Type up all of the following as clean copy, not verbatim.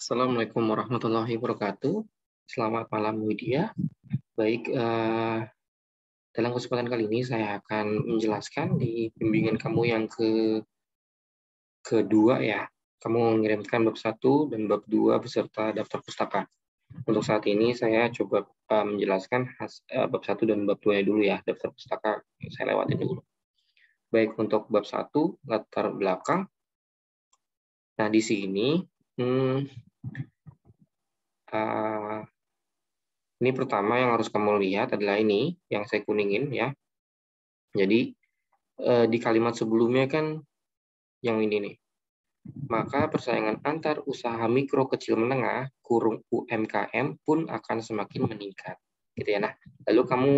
Assalamualaikum warahmatullahi wabarakatuh. Selamat malam Widya. Baik, dalam kesempatan kali ini saya akan menjelaskan di bimbingan kamu yang kedua ya. Kamu mengirimkan bab 1 dan bab 2 beserta daftar pustaka. Untuk saat ini saya coba menjelaskan bab 1 dan bab 2 dulu ya. Daftar pustaka saya lewatin dulu. Baik, untuk bab 1 latar belakang. Nah, di sini ini pertama yang harus kamu lihat adalah ini yang saya kuningin ya. Jadi di kalimat sebelumnya kan yang ini nih. Maka persaingan antar usaha mikro kecil menengah kurung UMKM pun akan semakin meningkat. Gitu ya. Nah, lalu kamu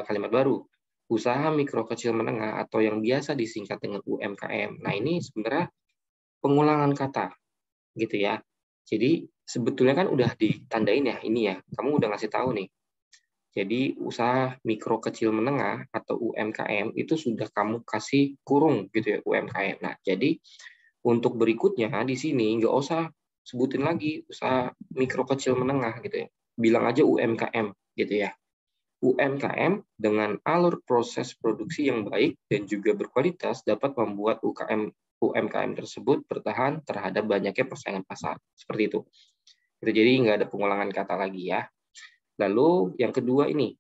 kalimat baru. Usaha mikro kecil menengah atau yang biasa disingkat dengan UMKM. Nah, ini sebenarnya pengulangan kata gitu ya. Jadi sebetulnya kan udah ditandain ya ini ya. Kamu udah ngasih tahu nih. Jadi usaha mikro kecil menengah atau UMKM itu sudah kamu kasih kurung gitu ya UMKM. Nah, jadi untuk berikutnya di sini nggak usah sebutin lagi usaha mikro kecil menengah gitu ya. Bilang aja UMKM gitu ya. UMKM dengan alur proses produksi yang baik dan juga berkualitas dapat membuat UMKM tersebut bertahan terhadap banyaknya persaingan pasar. Seperti itu. Jadi nggak ada pengulangan kata lagi ya. Lalu yang kedua ini.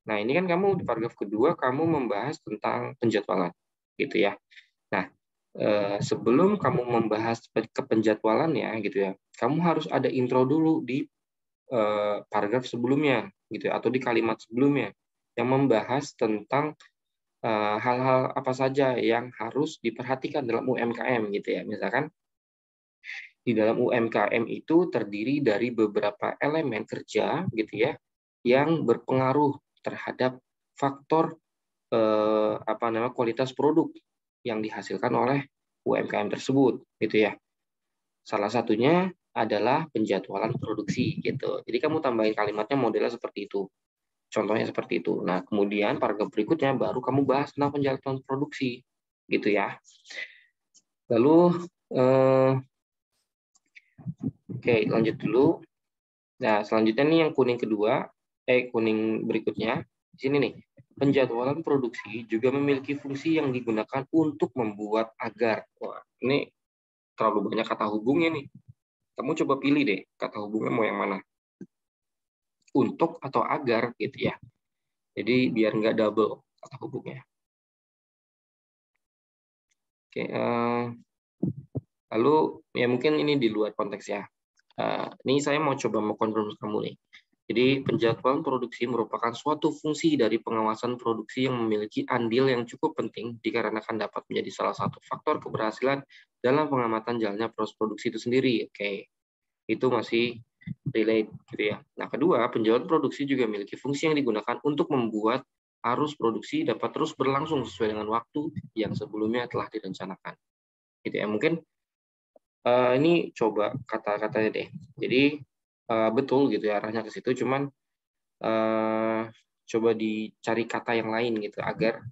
Nah, ini kan kamu di paragraf kedua kamu membahas tentang penjadwalan gitu ya. Nah, sebelum kamu membahas kepenjadwalannya gitu ya, kamu harus ada intro dulu di paragraf sebelumnya gitu ya, atau di kalimat sebelumnya yang membahas tentang hal-hal apa saja yang harus diperhatikan dalam UMKM gitu ya. Misalkan di dalam UMKM itu terdiri dari beberapa elemen kerja gitu ya yang berpengaruh terhadap faktor kualitas produk yang dihasilkan oleh UMKM tersebut gitu ya. Salah satunya adalah penjadwalan produksi gitu. Jadi kamu tambahin kalimatnya modelnya seperti itu. Contohnya seperti itu. Nah, kemudian paragraf berikutnya baru kamu bahas tentang penjadwalan produksi gitu ya. Lalu oke, lanjut dulu. Nah, selanjutnya nih yang kuning berikutnya. Di sini nih, penjadwalan produksi juga memiliki fungsi yang digunakan untuk membuat agar. Wah, ini terlalu banyak kata hubungnya nih. Kamu coba pilih deh, kata hubungnya mau yang mana. Untuk atau agar gitu ya. Jadi biar nggak double kata hubungnya. Oke, lalu ya mungkin ini di luar konteks ya. Ini saya mau coba konfirmasi kamu nih. Jadi penjadwalan produksi merupakan suatu fungsi dari pengawasan produksi yang memiliki andil yang cukup penting dikarenakan dapat menjadi salah satu faktor keberhasilan dalam pengamatan jalannya proses produksi itu sendiri. Oke, itu masih relate gitu ya. Nah, kedua, penjadwalan produksi juga memiliki fungsi yang digunakan untuk membuat arus produksi dapat terus berlangsung sesuai dengan waktu yang sebelumnya telah direncanakan. Gitu ya. Mungkin ini coba kata-katanya deh. Jadi betul gitu ya arahnya ke situ, cuman coba dicari kata yang lain gitu agar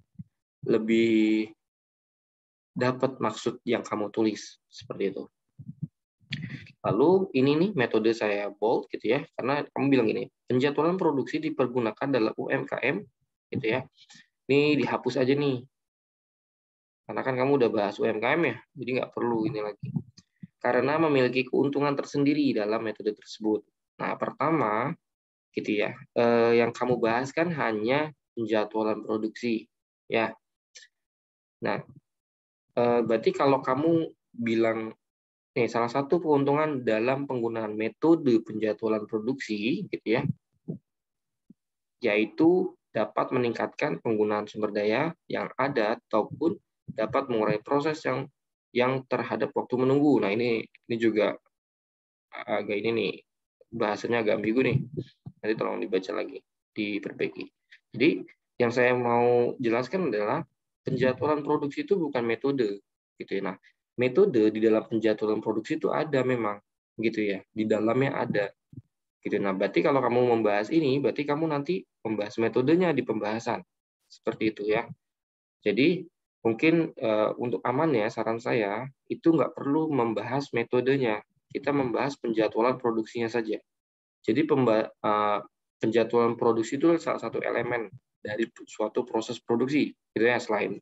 lebih dapat maksud yang kamu tulis seperti itu. Lalu ini nih metode saya bold gitu ya, karena kamu bilang gini, penjadwalan produksi dipergunakan dalam UMKM gitu ya. Ini dihapus aja nih, karena kan kamu udah bahas UMKM ya, jadi nggak perlu ini lagi. Karena memiliki keuntungan tersendiri dalam metode tersebut. Nah, pertama, gitu ya, yang kamu bahas kan hanya penjadwalan produksi, ya. Nah, berarti kalau kamu bilang, nih, salah satu keuntungan dalam penggunaan metode penjadwalan produksi, gitu ya, yaitu dapat meningkatkan penggunaan sumber daya yang ada ataupun dapat mengurangi proses yang terhadap waktu menunggu. Nah, ini juga agak ini nih, bahasanya agak ambigu nih. Nanti tolong dibaca lagi, diperbaiki. Jadi yang saya mau jelaskan adalah penjadwalan produksi itu bukan metode, gitu ya. Nah, metode di dalam penjadwalan produksi itu ada memang, gitu ya. Di dalamnya ada, gitu. Nah, berarti kalau kamu membahas ini, berarti kamu nanti membahas metodenya di pembahasan, seperti itu ya. Jadi mungkin untuk aman ya, saran saya itu nggak perlu membahas metodenya, kita membahas penjadwalan produksinya saja. Jadi penjadwalan produksi itu salah satu elemen dari suatu proses produksi, gitu ya, selain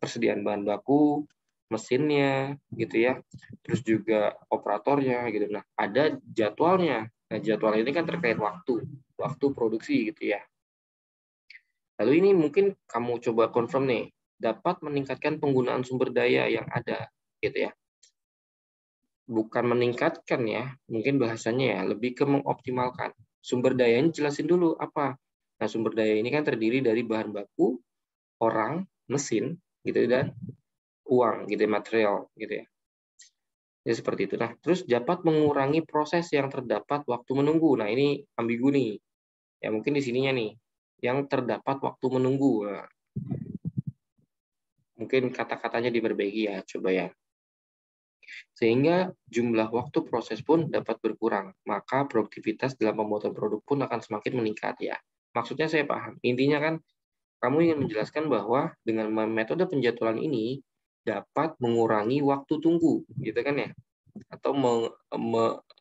persediaan bahan baku, mesinnya, gitu ya, terus juga operatornya, gitu. Nah, ada jadwalnya. Nah, jadwal ini kan terkait waktu produksi, gitu ya. Lalu ini mungkin kamu coba confirm nih, dapat meningkatkan penggunaan sumber daya yang ada, gitu ya. Bukan meningkatkan ya, mungkin bahasanya ya, lebih ke mengoptimalkan. Sumber daya ini jelasin dulu apa. Nah, sumber daya ini kan terdiri dari bahan baku, orang, mesin, gitu, dan uang, gitu, material, gitu ya. Ya seperti itu. Nah, terus dapat mengurangi proses yang terdapat waktu menunggu. Nah, ini ambigu nih. Ya mungkin di sininya nih, yang terdapat waktu menunggu. Nah, mungkin kata-katanya diperbaiki ya, coba ya. Sehingga jumlah waktu proses pun dapat berkurang. Maka produktivitas dalam pembuatan produk pun akan semakin meningkat ya. Maksudnya saya paham. Intinya kan kamu ingin menjelaskan bahwa dengan metode penjadwalan ini dapat mengurangi waktu tunggu, gitu kan ya? Atau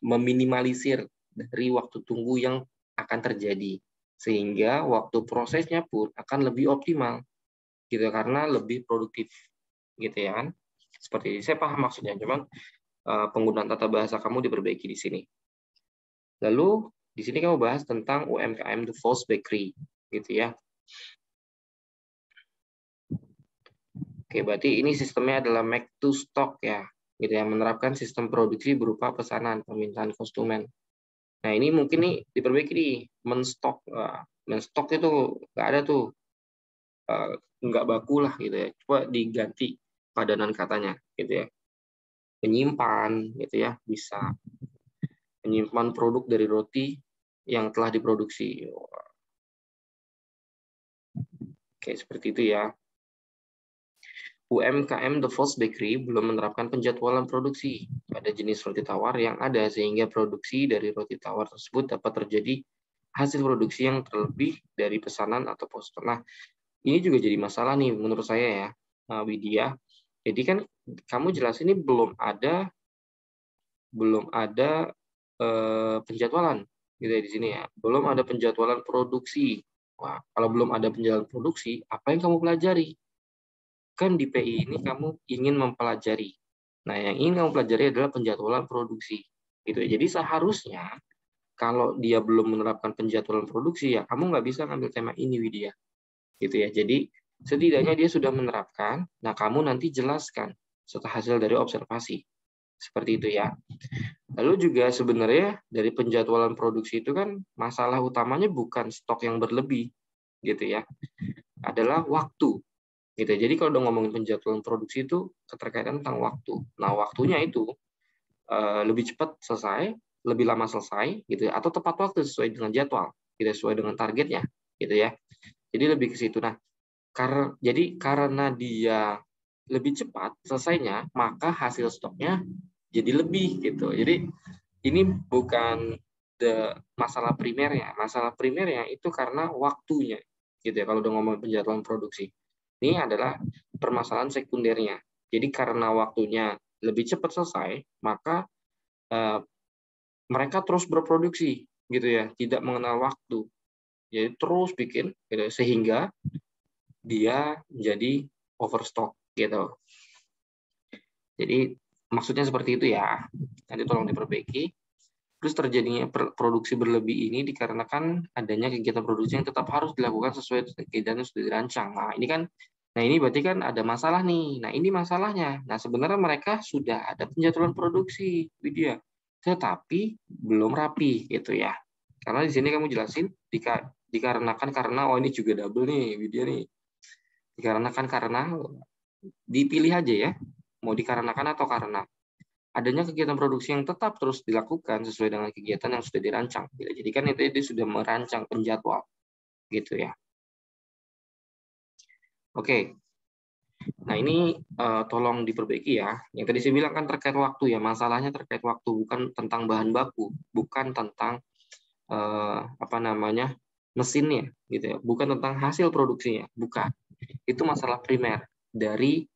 meminimalisir dari waktu tunggu yang akan terjadi. Sehingga waktu prosesnya pun akan lebih optimal, gitu, karena lebih produktif, gitu ya kan? Seperti ini. Saya paham maksudnya, cuman penggunaan tata bahasa kamu diperbaiki di sini. Lalu di sini kamu bahas tentang UMKM The False Bakery, gitu ya. Oke, berarti ini sistemnya adalah make to stock ya, gitu ya, menerapkan sistem produksi berupa pesanan permintaan konsumen. Nah ini mungkin nih diperbaiki nih, menstok itu nggak ada tuh, nggak baku lah gitu ya. Coba diganti padanan katanya, gitu ya. Penyimpan, gitu ya, bisa menyimpan produk dari roti yang telah diproduksi. Oke, seperti itu ya. UMKM The False Bakery belum menerapkan penjadwalan produksi pada jenis roti tawar yang ada, sehingga produksi dari roti tawar tersebut dapat terjadi hasil produksi yang terlebih dari pesanan atau poster. Nah, ini juga jadi masalah nih menurut saya ya, Widya. Jadi kan kamu jelas ini belum ada penjadwalan gitu ya di sini ya. Belum ada penjadwalan produksi. Wah, kalau belum ada penjadwalan produksi, apa yang kamu pelajari? Kan di PI ini kamu ingin mempelajari. Nah, yang ingin kamu pelajari adalah penjadwalan produksi. Gitu ya. Jadi seharusnya kalau dia belum menerapkan penjadwalan produksi, ya kamu nggak bisa ngambil tema ini, Widya. Gitu ya. Jadi setidaknya dia sudah menerapkan, nah kamu nanti jelaskan setelah hasil dari observasi. Seperti itu ya. Lalu juga sebenarnya dari penjadwalan produksi itu kan masalah utamanya bukan stok yang berlebih, gitu ya. Adalah waktu. Gitu. Jadi kalau udah ngomongin penjadwalan produksi itu keterkaitan tentang waktu. Nah, waktunya itu lebih cepat selesai, lebih lama selesai, gitu ya, atau tepat waktu sesuai dengan jadwal, tidak sesuai dengan targetnya, gitu ya. Jadi lebih ke situ. Nah, karena dia lebih cepat selesainya, maka hasil stoknya jadi lebih gitu. Jadi ini bukan masalah primernya. Masalah primernya itu karena waktunya, gitu ya. Kalau udah ngomong penjadwalan produksi, ini adalah permasalahan sekundernya. Jadi karena waktunya lebih cepat selesai, maka mereka terus berproduksi, gitu ya, tidak mengenal waktu. Jadi terus bikin, gitu, sehingga dia menjadi overstock, gitu. Jadi maksudnya seperti itu ya. Nanti tolong diperbaiki. Terus terjadinya produksi berlebih ini dikarenakan adanya kegiatan produksi yang tetap harus dilakukan sesuai kegiatan yang sudah dirancang. Nah ini berarti kan ada masalah nih. Nah ini masalahnya. Nah sebenarnya mereka sudah ada penjadwalan produksi, Widya, tetapi belum rapi gitu ya. Karena di sini kamu jelasin dikarenakan karena ini juga double nih, Widya nih. Dikarenakan karena dipilih aja ya, mau dikarenakan atau karena adanya kegiatan produksi yang tetap terus dilakukan sesuai dengan kegiatan yang sudah dirancang. Jadi kan itu dia sudah merancang penjadwal, gitu ya. Oke, nah ini tolong diperbaiki ya. Yang tadi saya bilang kan terkait waktu ya, masalahnya terkait waktu, bukan tentang bahan baku, bukan tentang mesinnya, gitu ya, bukan tentang hasil produksinya, bukan. Itu masalah primer dari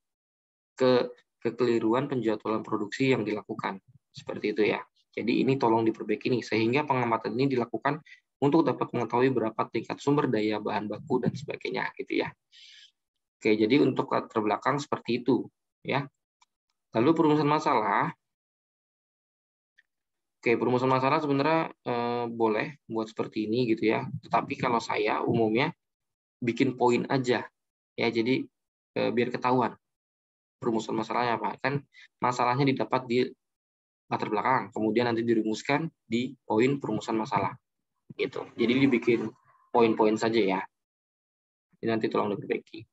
kekeliruan penjadwalan produksi yang dilakukan. Seperti itu ya. Jadi ini tolong diperbaiki nih, sehingga pengamatan ini dilakukan untuk dapat mengetahui berapa tingkat sumber daya bahan baku dan sebagainya gitu ya. Oke, jadi untuk latar belakang seperti itu ya. Lalu perumusan masalah. Oke, perumusan masalah sebenarnya boleh buat seperti ini gitu ya. Tetapi kalau saya umumnya bikin poin aja ya. Jadi biar ketahuan perumusan masalahnya apa. Kan masalahnya didapat di latar belakang, kemudian nanti dirumuskan di poin perumusan masalah gitu. Jadi dibikin poin-poin saja ya. Ini nanti tolong diperbaiki.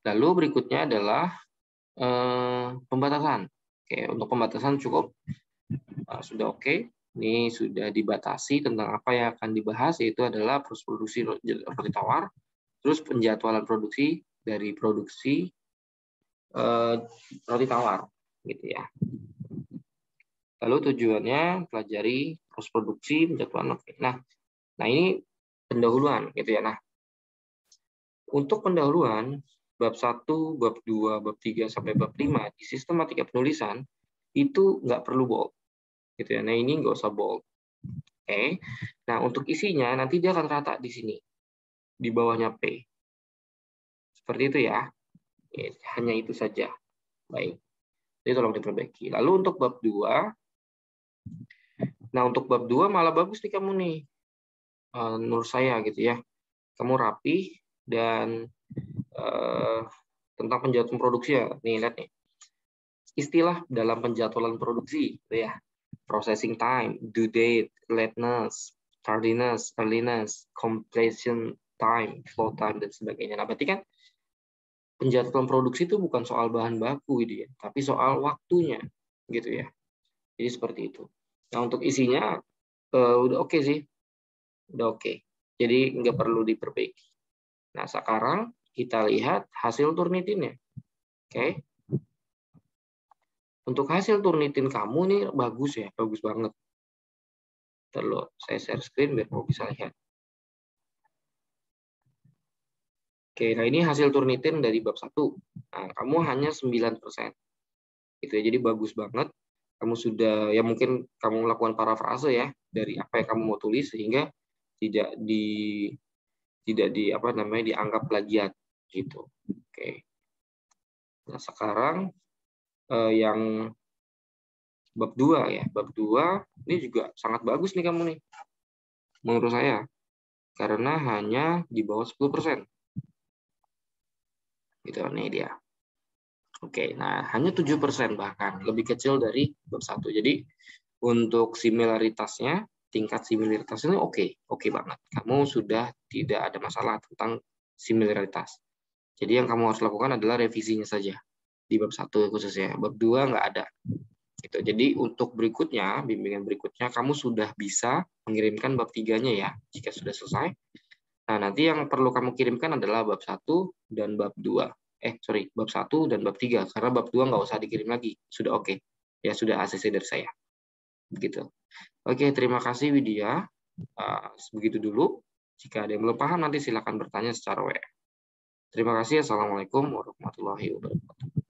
Lalu berikutnya adalah pembatasan. Oke, untuk pembatasan cukup sudah oke. Ini sudah dibatasi tentang apa yang akan dibahas, yaitu adalah proses produksi roti tawar, terus penjadwalan produksi dari produksi roti tawar, gitu ya. Lalu tujuannya pelajari proses produksi, penjadwalan. Oke. Nah ini pendahuluan, gitu ya. Nah, untuk pendahuluan bab 1, bab 2, bab 3 sampai bab 5 di sistematika penulisan itu nggak perlu bold. Gitu ya. Nah, ini nggak usah bold. Oke. Nah, untuk isinya nanti dia akan rata di sini. Di bawahnya P. Seperti itu ya. Hanya itu saja. Baik. Jadi tolong diperbaiki. Lalu untuk bab 2. Nah, untuk bab 2 malah bagus nih kamu nih. Menurut saya gitu ya. Kamu rapi dan tentang penjadwalan produksi ya. Nih, lihat nih. Istilah dalam penjadwalan produksi gitu ya. Processing time, due date, lateness, tardiness, earliness, completion time, flow time, dan sebagainya. Nah, berarti kan penjadwalan produksi itu bukan soal bahan baku gitu ya, tapi soal waktunya gitu ya. Jadi seperti itu. Nah, untuk isinya udah oke sih. Udah oke. Jadi nggak perlu diperbaiki. Nah, sekarang kita lihat hasil Turnitinnya. Oke. Untuk hasil Turnitin kamu nih bagus ya, bagus banget. Terus saya share screen biar kamu bisa lihat. Oke, nah ini hasil Turnitin dari bab 1. Nah, kamu hanya 9%. Gitu ya, jadi bagus banget. Kamu sudah, ya mungkin kamu melakukan parafrase ya, dari apa yang kamu mau tulis, sehingga tidak apa namanya, dianggap plagiat gitu. Oke. Nah, sekarang yang bab 2 ya. Bab 2 ini juga sangat bagus nih kamu nih. Menurut saya. Karena hanya di bawah 10%. Gitu, nih dia. Oke, nah hanya 7% bahkan, lebih kecil dari bab 1. Jadi untuk similaritasnya, tingkat similaritasnya oke banget. Kamu sudah tidak ada masalah tentang similaritas. Jadi yang kamu harus lakukan adalah revisinya saja di bab 1 khususnya. Bab 2 nggak ada. Gitu. Jadi untuk berikutnya, bimbingan berikutnya, kamu sudah bisa mengirimkan bab 3-nya ya, jika sudah selesai. Nah, nanti yang perlu kamu kirimkan adalah bab 1 dan bab 2. Bab 1 dan bab 3. Karena bab 2 nggak usah dikirim lagi. Sudah oke. Ya, sudah ACC dari saya. Begitu. Oke, terima kasih Widya. Begitu dulu. Jika ada yang belum paham, nanti silakan bertanya secara WA. Terima kasih. Assalamualaikum warahmatullahi wabarakatuh.